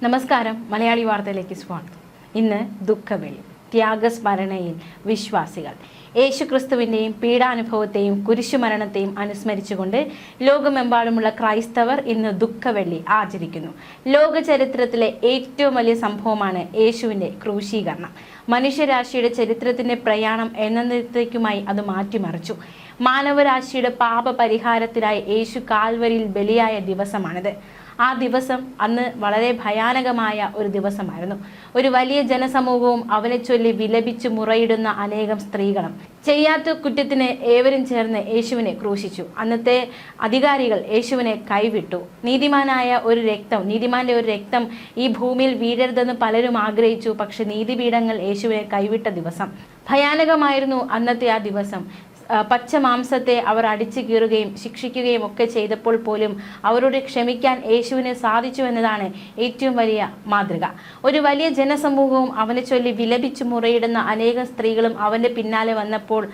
നമസ്കാരം. മലയാളി വാർത്തയിലേക്ക് സ്വാഗതം. ഇന്ന് ദുഃഖവെള്ളി. ത്യാഗസ്മരണയിൽ വിശ്വാസികൾ യേശുക്രിസ്തുവിൻ്റെയും പീഡാനുഭവത്തെയും കുരിശുമരണത്തെയും അനുസ്മരിച്ചുകൊണ്ട് ലോകമെമ്പാടുമുള്ള ക്രൈസ്തവർ ഇന്ന് ദുഃഖവെള്ളി ആചരിക്കുന്നു. ലോക ചരിത്രത്തിലെ ഏറ്റവും വലിയ സംഭവമാണ് യേശുവിൻ്റെ ക്രൂശീകരണം. മനുഷ്യരാശിയുടെ ചരിത്രത്തിൻ്റെ പ്രയാണം എന്നേക്കുമായി അത് മാറ്റിമറിച്ചു. മാനവരാശിയുടെ പാപപരിഹാരത്തിനായി യേശു കാൽവരിയിൽ ബലിയായ ദിവസമാണിത്. ആ ദിവസം അന്ന് വളരെ ഭയാനകമായ ഒരു ദിവസമായിരുന്നു. ഒരു വലിയ ജനസമൂഹവും അവനെ ചൊല്ലി വിലപിച്ച് മുറയിടുന്ന അനേകം സ്ത്രീകളും. ചെയ്യാത്ത കുറ്റത്തിന് ഏവരും ചേർന്ന് യേശുവിനെ ക്രൂശിച്ചു. അന്നത്തെ അധികാരികൾ യേശുവിനെ കൈവിട്ടു. നീതിമാന്റെ ഒരു രക്തം ഈ ഭൂമിയിൽ വീഴരുതെന്ന് പലരും ആഗ്രഹിച്ചു. പക്ഷെ നീതിപീഠങ്ങൾ യേശുവിനെ കൈവിട്ട ദിവസം ഭയാനകമായിരുന്നു. അന്നത്തെ ആ ദിവസം പച്ച മാംസത്തെ അവർ അടിച്ചു കീറുകയും ശിക്ഷിക്കുകയും ഒക്കെ ചെയ്തപ്പോൾ പോലും അവരോട് ക്ഷമിക്കാൻ യേശുവിന് സാധിച്ചു എന്നതാണ് ഏറ്റവും വലിയ മാതൃക. ഒരു വലിയ ജനസമൂഹവും അവനെ ചൊല്ലി വിലപിച്ചു മുറയിടുന്ന അനേകം സ്ത്രീകളും അവൻ്റെ പിന്നാലെ വന്നപ്പോൾ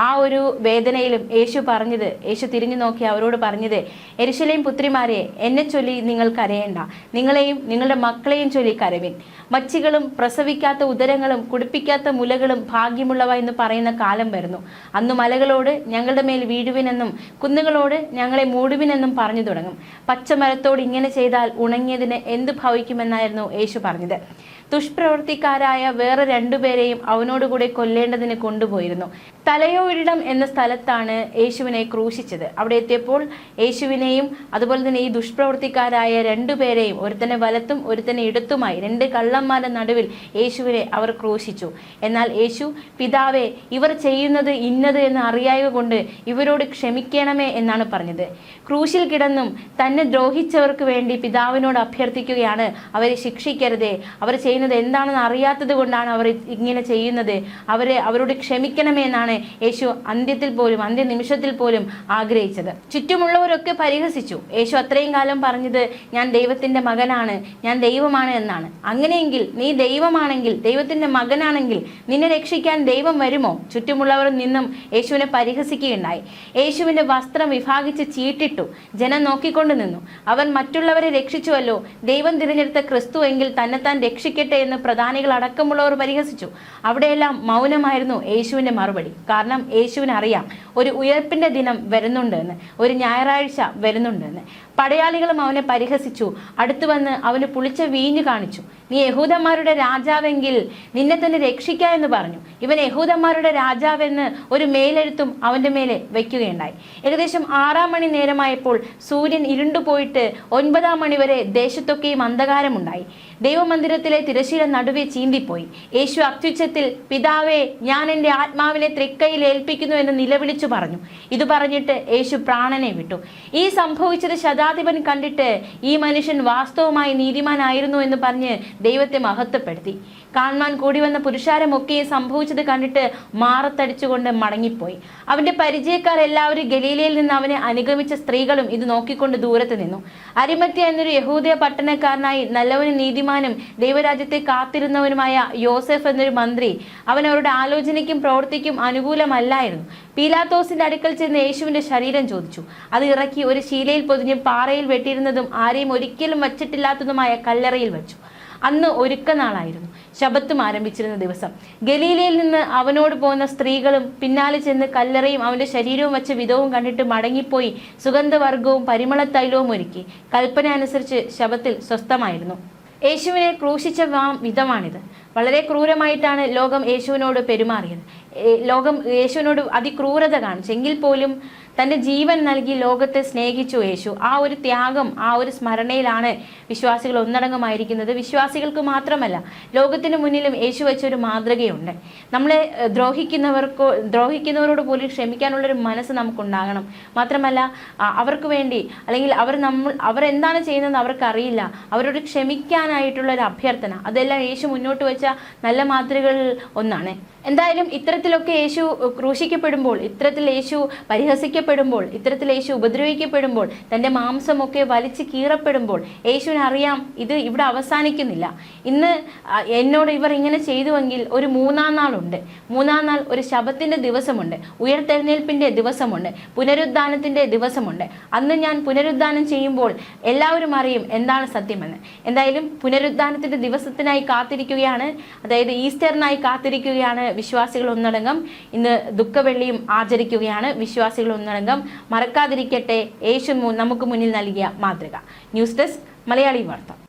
ആ ഒരു വേദനയിലും യേശു തിരിഞ്ഞു നോക്കി അവരോട് പറഞ്ഞത്, യെരുശലേം പുത്രിമാരെ, എന്നെ ചൊല്ലി നിങ്ങൾ കരയേണ്ട, നിങ്ങളെയും നിങ്ങളുടെ മക്കളെയും ചൊല്ലി കരവിൻ. മച്ചികളും പ്രസവിക്കാത്ത ഉദരങ്ങളും കുടിപ്പിക്കാത്ത മുലകളും ഭാഗ്യമുള്ളവ എന്ന് പറയുന്ന കാലം വരുന്നു. അന്ന് മലകളോട് ഞങ്ങളുടെ മേൽ വീഴുവിനെന്നും കുന്നുകളോട് ഞങ്ങളെ മൂടുവിനെന്നും പറഞ്ഞു തുടങ്ങും. പച്ചമരത്തോട് ഇങ്ങനെ ചെയ്താൽ ഉണങ്ങിയതിന് എന്ത് ഭവിക്കുമെന്നായിരുന്നു യേശു പറഞ്ഞത്. ദുഷ്പ്രവർത്തിക്കാരായ വേറെ രണ്ടുപേരെയും അവനോടുകൂടെ കൊല്ലേണ്ടതിന് കൊണ്ടുപോയിരുന്നു. തലയോയിടം എന്ന സ്ഥലത്താണ് യേശുവിനെ ക്രൂശിച്ചത്. അവിടെ എത്തിയപ്പോൾ യേശുവിനെയും അതുപോലെ തന്നെ ഈ ദുഷ്പ്രവർത്തിക്കാരായ രണ്ടുപേരെയും, ഒരുത്തനെ വലത്തും ഒരുത്തനെ ഇടത്തുമായി, രണ്ട് കള്ളന്മാരുടെ നടുവിൽ യേശുവിനെ അവർ ക്രൂശിച്ചു. എന്നാൽ യേശു, പിതാവേ, ഇവർ ചെയ്യുന്നത് ഇന്നത് എന്ന് അറിയായ കൊണ്ട് ഇവരോട് ക്ഷമിക്കണമേ എന്നാണ് പറഞ്ഞത്. ക്രൂശിൽ കിടന്നും തന്നെ ദ്രോഹിച്ചവർക്ക് വേണ്ടി പിതാവിനോട് അഭ്യർത്ഥിക്കുകയാണ്, അവരെ ശിക്ഷിക്കരുതേ, അവർ ചെയ്യുന്നത് എന്താണെന്ന് അറിയാത്തത് കൊണ്ടാണ് അവർ ഇങ്ങനെ ചെയ്യുന്നത്, അവരോട് ക്ഷമിക്കണമേ എന്നാണ് യേശു അന്ത്യനിമിഷത്തിൽ പോലും ആഗ്രഹിച്ചത്. ചുറ്റുമുള്ളവരൊക്കെ പരിഹസിച്ചു. യേശു അത്രയും കാലം പറഞ്ഞത് ഞാൻ ദൈവത്തിന്റെ മകനാണ്, ഞാൻ ദൈവമാണ് എന്നാണ്. അങ്ങനെയെങ്കിൽ നീ ദൈവമാണെങ്കിൽ, ദൈവത്തിന്റെ മകനാണെങ്കിൽ നിന്നെ രക്ഷിക്കാൻ ദൈവം വരുമോ? ചുറ്റുമുള്ളവർ നിന്നും യേശുവിനെ പരിഹസിക്കുകയുണ്ടായി. യേശുവിന്റെ വസ്ത്രം വിഭാഗിച്ച് ചീട്ടിട്ടു. ജനം നോക്കിക്കൊണ്ട് നിന്നു. അവൻ മറ്റുള്ളവരെ രക്ഷിച്ചുവല്ലോ, ദൈവം തിരഞ്ഞെടുത്ത ക്രിസ്തു എങ്കിൽ തന്നെത്താൻ രക്ഷിക്കട്ടെ എന്ന് പ്രധാനികൾ അടക്കമുള്ളവർ പരിഹസിച്ചു. അവിടെയെല്ലാം മൗനമായിരുന്നു യേശുവിന്റെ മറുപടി. കാരണം യേശുവിന് അറിയാം ഒരു ഉയർപ്പിന്റെ ദിനം വരുന്നുണ്ടെന്ന്, ഒരു ഞായറാഴ്ച വരുന്നുണ്ടെന്ന്. പടയാളികളും അവനെ പരിഹസിച്ചു. അടുത്തു വന്ന് അവന് പുളിച്ച വീഞ്ഞു കാണിച്ചു. നീ യഹൂദന്മാരുടെ രാജാവെങ്കിൽ നിന്നെ തന്നെ രക്ഷിക്ക എന്ന് പറഞ്ഞു. ഇവൻ യഹൂദന്മാരുടെ രാജാവെന്ന് ഒരു മേലെഴുത്തും അവന്റെ മേലെ വയ്ക്കുകയുണ്ടായി. ഏകദേശം 6 മണി നേരമായപ്പോൾ സൂര്യൻ ഇരുണ്ടുപോയിട്ട് 9 മണി വരെ ദേശത്തൊക്കെയും അന്ധകാരമുണ്ടായി. ദൈവമന്ദിരത്തിലെ തിരശ്ശീല നടുവെ ചീന്തിപ്പോയി. യേശു അത്യുച്ചത്തിൽ, പിതാവേ, ഞാൻ എൻ്റെ ആത്മാവിനെ തൃക്കൈയിൽ ഏൽപ്പിക്കുന്നു എന്ന് നിലവിളിച്ചു പറഞ്ഞു. ഇത് പറഞ്ഞിട്ട് യേശു പ്രാണനെ വിട്ടു. ഈ സംഭവിച്ചത് ശതാധിപൻ കണ്ടിട്ട് ഈ മനുഷ്യൻ വാസ്തവമായി നീതിമാനായിരുന്നു എന്ന് പറഞ്ഞ് ദൈവത്തെ മഹത്വപ്പെടുത്തി. കാണുവാൻ കൂടി വന്ന പുരുഷാരമൊക്കെ സംഭവിച്ചത് കണ്ടിട്ട് മാറത്തടിച്ചുകൊണ്ട് മടങ്ങിപ്പോയി. അവന്റെ പരിചയക്കാർ എല്ലാവരും ഗലീലയിൽ നിന്ന് അവനെ അനുഗമിച്ച സ്ത്രീകളും ഇത് നോക്കിക്കൊണ്ട് ദൂരത്ത് നിന്നു. അരിമത്യ എന്നൊരു യഹൂദയ പട്ടണക്കാരനായി നല്ലവനും നീതിമാനും ദൈവരാജ്യത്തെ കാത്തിരുന്നവനുമായ യോസെഫ് എന്നൊരു മന്ത്രി, അവൻ അവരുടെ ആലോചനയ്ക്കും പ്രവൃത്തിക്കും അനുകൂലമല്ലായിരുന്നു. പീലാത്തോസിന്റെ അടുക്കൽ ചെന്ന് യേശുവിന്റെ ശരീരം ചോദിച്ചു. അത് ഇറക്കി ഒരു ശീലയിൽ പൊതിഞ്ഞ് പാറയിൽ വെട്ടിയിരുന്നതും ആരെയും ഒരിക്കലും വച്ചിട്ടില്ലാത്തതുമായ കല്ലറയിൽ വെച്ചു. അന്ന് ഒരുക്കനാളായിരുന്നു, ശബത്തും ആരംഭിച്ചിരുന്ന ദിവസം. ഗലീലയിൽ നിന്ന് അവനോട് പോകുന്ന സ്ത്രീകളും പിന്നാലെ ചെന്ന് കല്ലറയും അവന്റെ ശരീരവും വച്ച വിധവും കണ്ടിട്ട് മടങ്ങിപ്പോയി സുഗന്ധവർഗവും പരിമളത്തൈലവും ഒരുക്കി. കൽപ്പന അനുസരിച്ച് ശബത്തിൽ സ്വസ്ഥമായിരുന്നു. യേശുവിനെ ക്രൂശിച്ച വിധമാണിത്. വളരെ ക്രൂരമായിട്ടാണ് ലോകം യേശുവിനോട് പെരുമാറിയത്. ലോകം യേശുവിനോട് അതിക്രൂരത കാണിച്ചെങ്കിൽ പോലും തൻ്റെ ജീവൻ നൽകി ലോകത്തെ സ്നേഹിച്ചു യേശു. ആ ഒരു ത്യാഗം, ആ ഒരു സ്മരണയിലാണ് വിശ്വാസികൾ ഒന്നടങ്കമായിരിക്കുന്നത്. വിശ്വാസികൾക്ക് മാത്രമല്ല, ലോകത്തിന് മുന്നിലും യേശു വെച്ചൊരു മാതൃകയുണ്ട്. നമ്മളെ ദ്രോഹിക്കുന്നവരോട് പോലും ക്ഷമിക്കാനുള്ളൊരു മനസ്സ് നമുക്കുണ്ടാകണം. മാത്രമല്ല, അവർക്ക് വേണ്ടി, അല്ലെങ്കിൽ അവർ എന്താണ് ചെയ്യുന്നതെന്ന് അവർക്കറിയില്ല, അവരോട് ക്ഷമിക്കാനായിട്ടുള്ളൊരു അഭ്യർത്ഥന, അതെല്ലാം യേശു മുന്നോട്ട് വെച്ച നല്ല മാതൃകകളിൽ ഒന്നാണ്. എന്തായാലും ഇത്തരത്തിലൊക്കെ യേശു ക്രൂശിക്കപ്പെടുമ്പോൾ, ഇത്തരത്തിൽ യേശു പരിഹസിക്കപ്പെടുമ്പോൾ ഉപദ്രവിക്കപ്പെടുമ്പോൾ, ഇത്തരത്തിൽ യേശു ഉപദ്രവിക്കപ്പെടുമ്പോൾ, തൻ്റെ മാംസമൊക്കെ വലിച്ചു കീറപ്പെടുമ്പോൾ യേശുവിന് അറിയാം ഇത് ഇവിടെ അവസാനിക്കുന്നില്ല. ഇന്ന് എന്നോട് ഇവർ ഇങ്ങനെ ചെയ്തുവെങ്കിൽ ഒരു മൂന്നാം നാളുണ്ട്. മൂന്നാം നാൾ ഒരു ശബത്തിൻ്റെ ദിവസമുണ്ട്, ഉയർത്തെഴുന്നേൽപ്പിൻ്റെ ദിവസമുണ്ട്, പുനരുദ്ധാനത്തിൻ്റെ ദിവസമുണ്ട്. അന്ന് ഞാൻ പുനരുദ്ധാനം ചെയ്യുമ്പോൾ എല്ലാവരും അറിയും എന്താണ് സത്യമെന്ന്. എന്തായാലും പുനരുദ്ധാനത്തിൻ്റെ ദിവസത്തിനായി കാത്തിരിക്കുകയാണ്, അതായത് ഈസ്റ്ററിനായി കാത്തിരിക്കുകയാണ് വിശ്വാസികൾ ഒന്നടങ്കം. ഇന്ന് ദുഃഖവെള്ളിയും ആചരിക്കുകയാണ് വിശ്വാസികൾ ഒന്നടങ്കം. മറക്കാതിരിക്കട്ടെ യേശു നമുക്ക് മുന്നിൽ നൽകിയ മാതൃക. ന്യൂസ് ഡെസ്ക് മലയാളി വാർത്ത.